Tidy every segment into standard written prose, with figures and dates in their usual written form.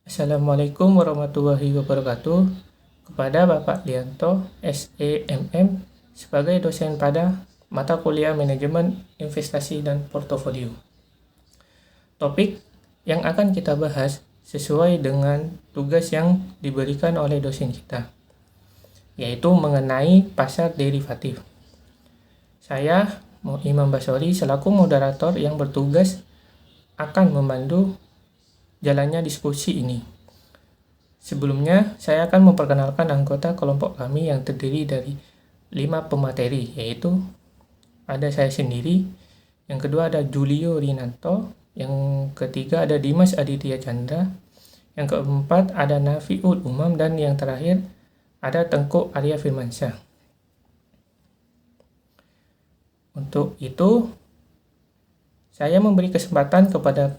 Assalamualaikum warahmatullahi wabarakatuh. Kepada Bapak Lianto, SEMM, sebagai dosen pada mata kuliah Manajemen Investasi dan Portofolio. Topik yang akan kita bahas sesuai dengan tugas yang diberikan oleh dosen kita, yaitu mengenai pasar derivatif. Saya, Imam Basori, selaku moderator yang bertugas akan membantu jalannya diskusi ini. Sebelumnya, saya akan memperkenalkan anggota kelompok kami yang terdiri dari 5 pemateri, yaitu ada saya sendiri, yang kedua ada Julio Rinanto, yang ketiga ada Dimas Aditya Chandra, yang keempat ada Nafiul Umam, dan yang terakhir ada Tengku Arya Firmansyah. Untuk itu, saya memberi kesempatan kepada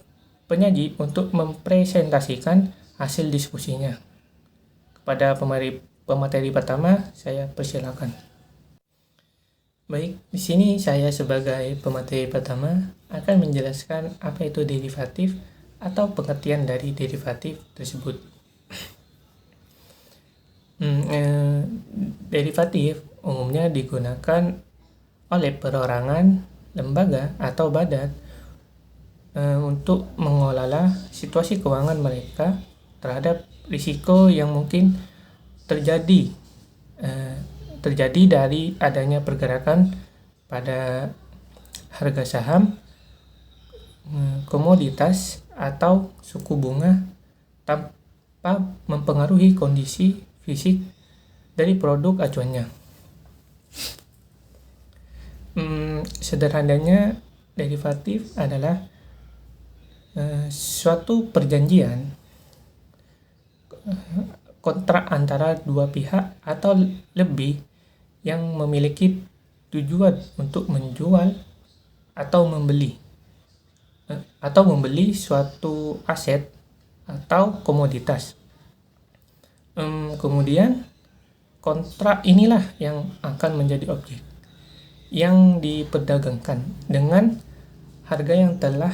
penyaji untuk mempresentasikan hasil diskusinya. Kepada pemateri pertama, saya persilakan. Baik, di sini saya sebagai pemateri pertama akan menjelaskan apa itu derivatif atau pengertian dari derivatif tersebut. Derivatif umumnya digunakan oleh perorangan, lembaga, atau badan untuk mengelola situasi keuangan mereka terhadap risiko yang mungkin terjadi dari adanya pergerakan pada harga saham, komoditas, atau suku bunga tanpa mempengaruhi kondisi fisik dari produk acuannya. Sederhananya, derivatif adalah suatu perjanjian kontrak antara dua pihak atau lebih yang memiliki tujuan untuk menjual atau membeli suatu aset atau komoditas. Kemudian kontrak inilah yang akan menjadi objek yang diperdagangkan dengan harga yang telah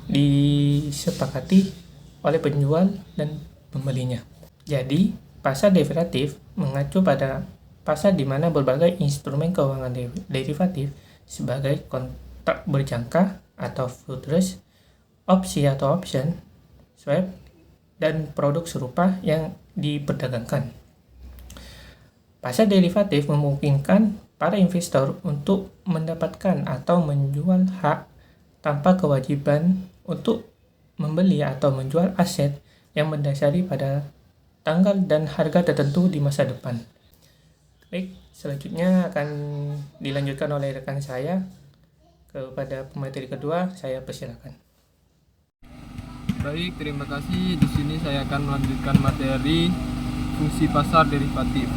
disepakati oleh penjual dan pembelinya. Jadi, pasar derivatif mengacu pada pasar di mana berbagai instrumen keuangan derivatif sebagai kontrak berjangka atau futures, opsi atau option, swap, dan produk serupa yang diperdagangkan. Pasar derivatif memungkinkan para investor untuk mendapatkan atau menjual hak tanpa kewajiban untuk membeli atau menjual aset yang mendasari pada tanggal dan harga tertentu di masa depan. Baik, selanjutnya akan dilanjutkan oleh rekan saya. Kepada pemateri kedua, saya persilakan. Baik, terima kasih. Di sini saya akan melanjutkan materi fungsi pasar derivatif.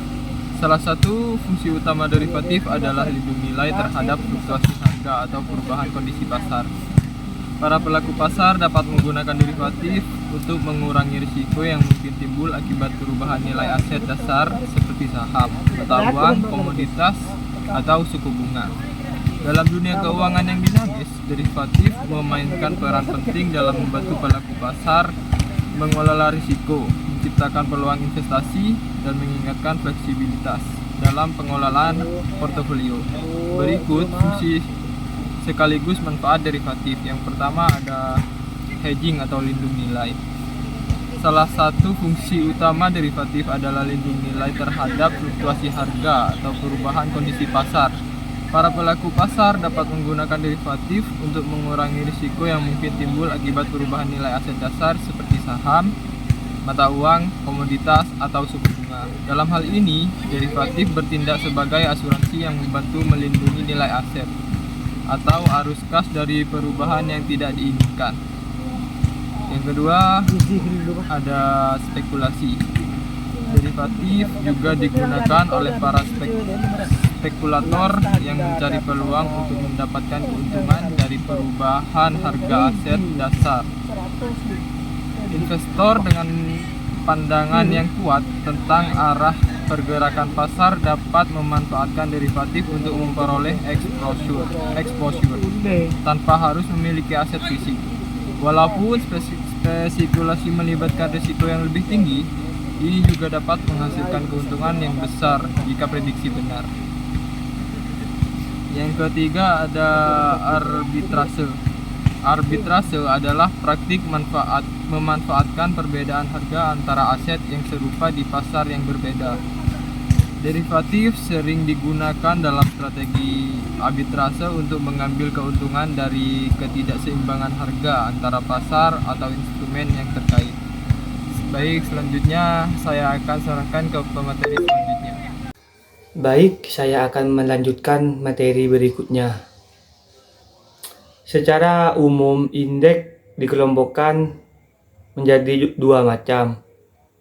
Salah satu fungsi utama derivatif adalah lindung nilai terhadap fluktuasi harga atau perubahan kondisi pasar. Para pelaku pasar dapat menggunakan derivatif untuk mengurangi risiko yang mungkin timbul akibat perubahan nilai aset dasar seperti saham, mata uang, komoditas, atau suku bunga. Dalam dunia keuangan yang dinamis, derivatif memainkan peran penting dalam membantu pelaku pasar mengelola risiko, menciptakan peluang investasi, dan meningkatkan fleksibilitas dalam pengelolaan portofolio. Berikut fungsi sekaligus manfaat derivatif. Yang pertama ada hedging atau lindung nilai. Salah satu fungsi utama derivatif adalah lindung nilai terhadap fluktuasi harga atau perubahan kondisi pasar. Para pelaku pasar dapat menggunakan derivatif untuk mengurangi risiko yang mungkin timbul akibat perubahan nilai aset dasar seperti saham, mata uang, komoditas, atau suku bunga. Dalam hal ini, derivatif bertindak sebagai asuransi yang membantu melindungi nilai aset atau arus kas dari perubahan yang tidak diinginkan. Yang kedua, ada spekulasi. Derivatif juga digunakan oleh para spekulator yang mencari peluang untuk mendapatkan keuntungan dari perubahan harga aset dasar. Investor dengan pandangan yang kuat tentang arah pergerakan pasar dapat memanfaatkan derivatif untuk memperoleh exposure tanpa harus memiliki aset fisik. Walaupun Spekulasi melibatkan risiko yang lebih tinggi. Ini juga dapat menghasilkan keuntungan yang besar jika prediksi benar. Yang ketiga ada arbitrase. Arbitrase adalah praktik memanfaatkan perbedaan harga antara aset yang serupa di pasar yang berbeda. Derivatif sering digunakan dalam strategi arbitrase untuk mengambil keuntungan dari ketidakseimbangan harga antara pasar atau instrumen yang terkait. Baik, selanjutnya saya akan serahkan ke pemateri selanjutnya. Baik, saya akan melanjutkan materi berikutnya. Secara umum, indeks dikelompokkan menjadi dua macam,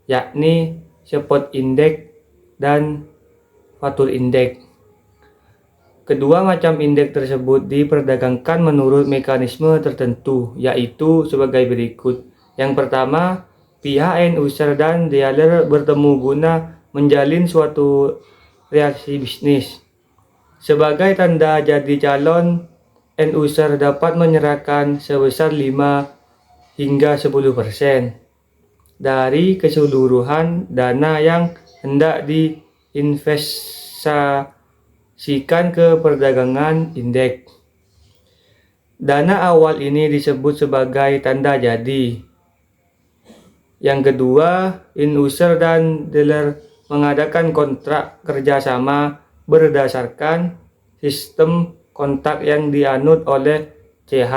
yakni spot index dan future index. Kedua macam indeks tersebut diperdagangkan menurut mekanisme tertentu, yaitu sebagai berikut. Yang pertama, pihak end user dan dealer bertemu guna menjalin suatu reaksi bisnis. Sebagai tanda jadi calon, end user dapat menyerahkan sebesar 5 hingga 10% dari keseluruhan dana yang hendak diinvestasikan ke perdagangan indeks. Dana awal ini disebut sebagai tanda jadi. Yang kedua, end user dan dealer mengadakan kontrak kerjasama berdasarkan sistem kontrak yang dianut oleh CH,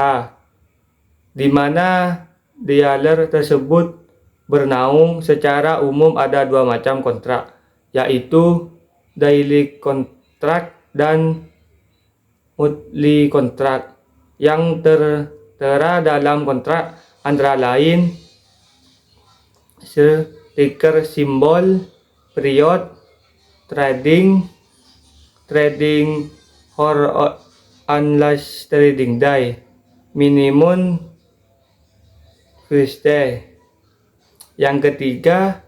di mana dealer tersebut bernaung. Secara umum ada dua macam kontrak, yaitu daily kontrak dan monthly kontrak. Yang tertera dalam kontrak antara lain stiker simbol, period, trading for unless trading day, minimum first day. Yang ketiga,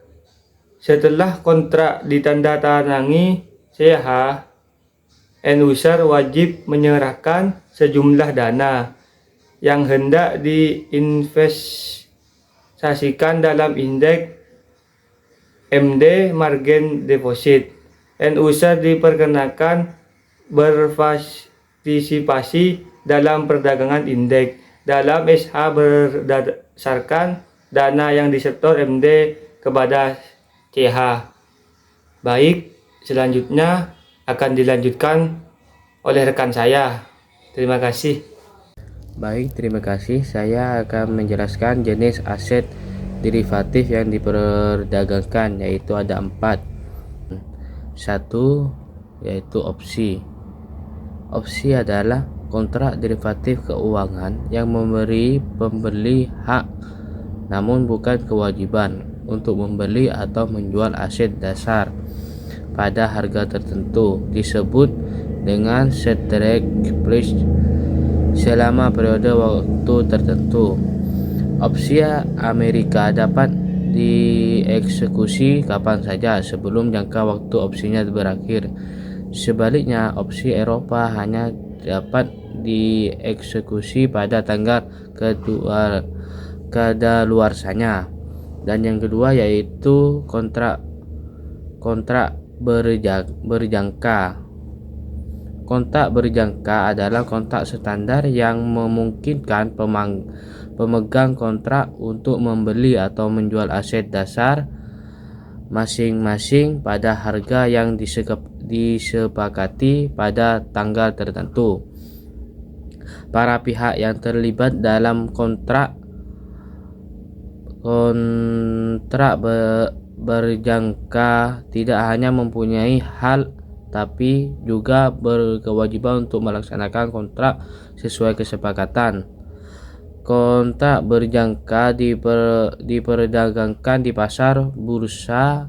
setelah kontrak ditandatangani CH, end user wajib menyerahkan sejumlah dana yang hendak diinvestasikan dalam indeks MD margin deposit. End user diperkenakan berpartisipasi dalam perdagangan indeks dalam SH berdasarkan dana yang disetor MD kepada CH. Baik, selanjutnya akan dilanjutkan oleh rekan saya. Terima kasih. Baik, terima kasih. Saya akan menjelaskan jenis aset derivatif yang diperdagangkan, yaitu ada 4. Satu, yaitu opsi. Opsi adalah kontrak derivatif keuangan yang memberi pembeli hak, namun bukan kewajiban, untuk membeli atau menjual aset dasar pada harga tertentu, disebut dengan strike price selama periode waktu tertentu. Opsi Amerika dapat dieksekusi kapan saja sebelum jangka waktu opsinya berakhir. Sebaliknya, opsi Eropa hanya dapat dieksekusi pada tanggal kadaluarsanya. Dan yang kedua yaitu kontrak berjangka. Kontrak berjangka adalah kontrak standar yang memungkinkan pemegang kontrak untuk membeli atau menjual aset dasar masing-masing pada harga yang disepakati pada tanggal tertentu. Para pihak yang terlibat dalam kontrak berjangka tidak hanya mempunyai hak tapi juga berkewajiban untuk melaksanakan kontrak sesuai kesepakatan. Kontrak berjangka diperdagangkan di pasar bursa,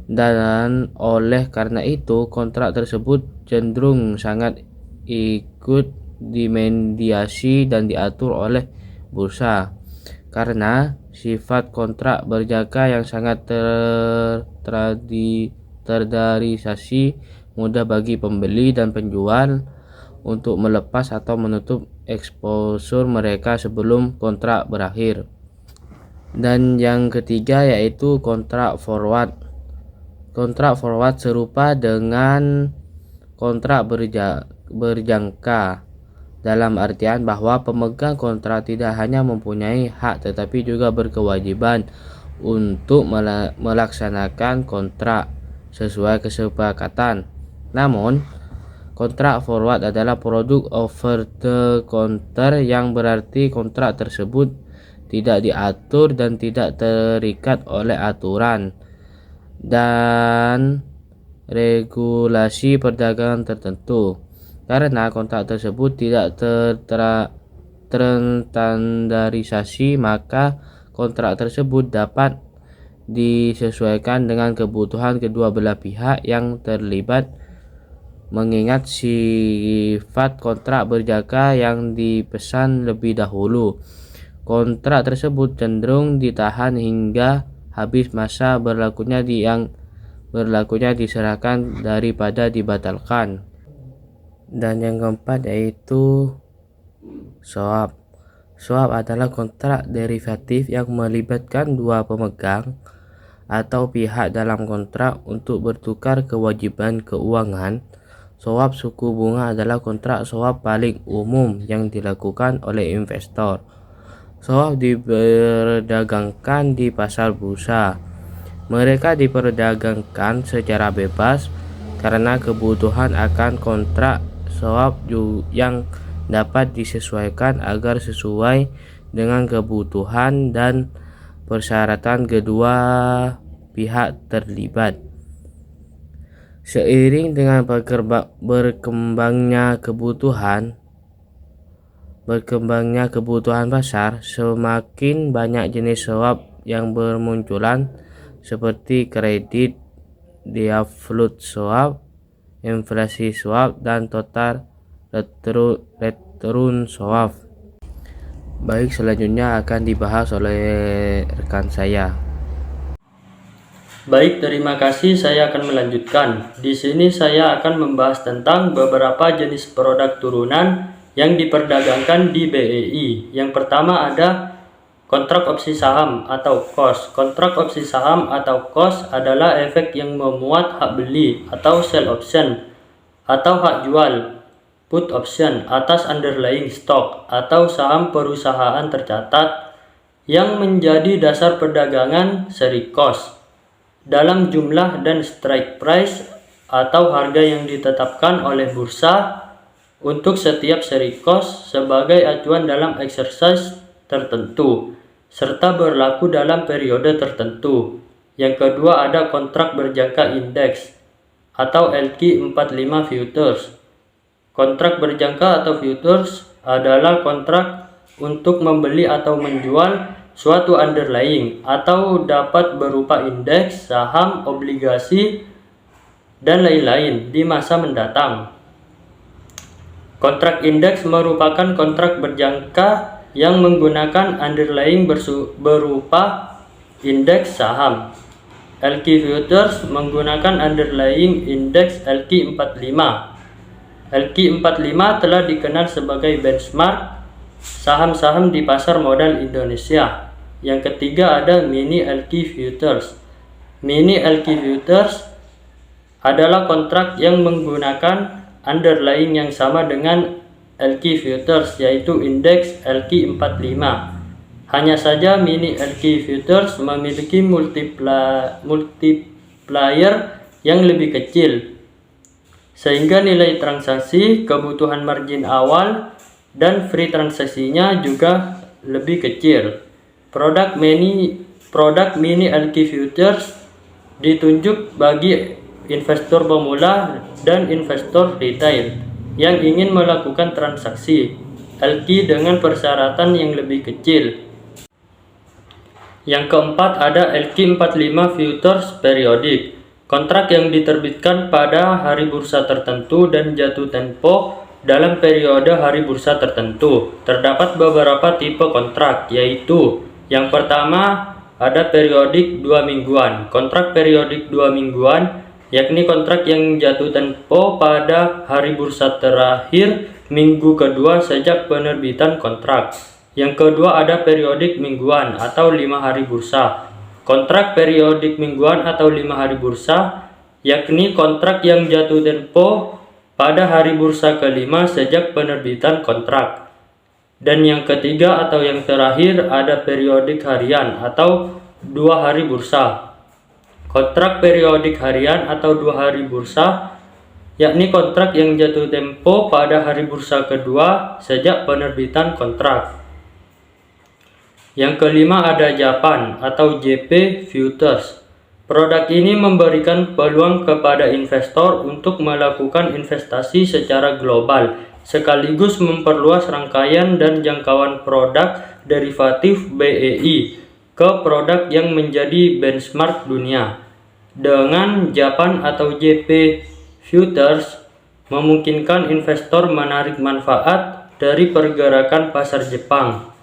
dan oleh karena itu kontrak tersebut cenderung sangat ikut dimediasi dan diatur oleh bursa. Karena sifat kontrak berjangka yang sangat terstandarisasi, mudah bagi pembeli dan penjual untuk melepas atau menutup eksposur mereka sebelum kontrak berakhir. Dan yang ketiga yaitu kontrak forward. Kontrak forward serupa dengan kontrak berjangka, dalam artian bahwa pemegang kontrak tidak hanya mempunyai hak tetapi juga berkewajiban untuk melaksanakan kontrak sesuai kesepakatan. Namun, kontrak forward adalah produk over the counter, yang berarti kontrak tersebut tidak diatur dan tidak terikat oleh aturan dan regulasi perdagangan tertentu. Karena kontrak tersebut tidak terstandarisasi, maka kontrak tersebut dapat disesuaikan dengan kebutuhan kedua belah pihak yang terlibat, mengingat sifat kontrak berjangka yang dipesan lebih dahulu. Kontrak tersebut cenderung ditahan hingga habis masa berlakunya diserahkan daripada dibatalkan. Dan yang keempat yaitu swap. Swap adalah kontrak derivatif yang melibatkan dua pemegang atau pihak dalam kontrak untuk bertukar kewajiban keuangan. Swap suku bunga adalah kontrak swap paling umum yang dilakukan oleh investor. Swap diperdagangkan di pasar bursa. Mereka diperdagangkan secara bebas karena kebutuhan akan kontrak swap yang dapat disesuaikan agar sesuai dengan kebutuhan dan persyaratan kedua pihak terlibat. Seiring dengan berkembangnya kebutuhan pasar, semakin banyak jenis swap yang bermunculan seperti kredit default swap, inflasi swap, dan total return swap. Baik, selanjutnya akan dibahas oleh rekan saya. Baik, terima kasih. Saya akan melanjutkan. Di sini saya akan membahas tentang beberapa jenis produk turunan yang diperdagangkan di BEI. Yang pertama ada kontrak opsi saham atau KOS. Kontrak opsi saham atau KOS adalah efek yang memuat hak beli atau sell option atau hak jual put option atas underlying stock atau saham perusahaan tercatat yang menjadi dasar perdagangan seri KOS dalam jumlah dan strike price atau harga yang ditetapkan oleh bursa untuk setiap seri KOS sebagai acuan dalam exercise tertentu serta berlaku dalam periode tertentu. Yang kedua ada kontrak berjangka indeks atau LQ45 futures. Kontrak berjangka atau futures adalah kontrak untuk membeli atau menjual suatu underlying atau dapat berupa indeks, saham, obligasi, dan lain-lain di masa mendatang. Kontrak indeks merupakan kontrak berjangka yang menggunakan underlying berupa indeks saham. LQ futures menggunakan underlying indeks LQ45. LQ45 telah dikenal sebagai benchmark saham-saham di pasar modal Indonesia. Yang ketiga ada mini LQ futures. Mini LQ futures adalah kontrak yang menggunakan underlying yang sama dengan LQ futures, yaitu indeks LQ45. Hanya saja mini LQ futures memiliki multiplier yang lebih kecil, sehingga nilai transaksi, kebutuhan margin awal, dan free transaksinya juga lebih kecil. Produk mini LQ futures ditunjuk bagi investor pemula dan investor retail yang ingin melakukan transaksi LQ dengan persyaratan yang lebih kecil. Yang keempat ada LQ45 futures periodik. Kontrak yang diterbitkan pada hari bursa tertentu dan jatuh tempo dalam periode hari bursa tertentu. Terdapat beberapa tipe kontrak, yaitu yang pertama ada periodik 2 mingguan. Kontrak periodik 2 mingguan yakni kontrak yang jatuh tempo pada hari bursa terakhir minggu kedua sejak penerbitan kontrak. Yang kedua ada periodik mingguan atau 5 hari bursa. Kontrak periodik mingguan atau 5 hari bursa yakni kontrak yang jatuh tempo pada hari bursa kelima sejak penerbitan kontrak. Dan yang ketiga atau yang terakhir ada periodik harian atau 2 hari bursa. Kontrak periodik harian atau 2 hari bursa yakni kontrak yang jatuh tempo pada hari bursa kedua sejak penerbitan kontrak. Yang kelima ada Japan atau JP Futures. Produk ini memberikan peluang kepada investor untuk melakukan investasi secara global, sekaligus memperluas rangkaian dan jangkauan produk derivatif BEI ke produk yang menjadi benchmark dunia. Dengan Japan atau JP Futures memungkinkan investor menarik manfaat dari pergerakan pasar Jepang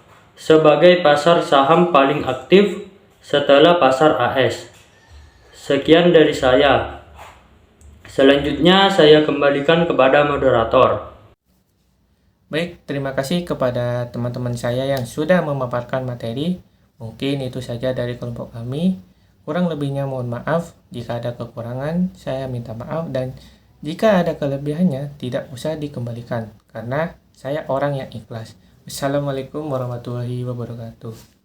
sebagai pasar saham paling aktif setelah pasar AS. Sekian dari saya. Selanjutnya saya kembalikan kepada moderator. Baik, terima kasih kepada teman-teman saya yang sudah memaparkan materi. Mungkin itu saja dari kelompok kami. Kurang lebihnya mohon maaf. Jika ada kekurangan, saya minta maaf. Dan jika ada kelebihannya, tidak usah dikembalikan. Karena saya orang yang ikhlas. Wassalamualaikum warahmatullahi wabarakatuh.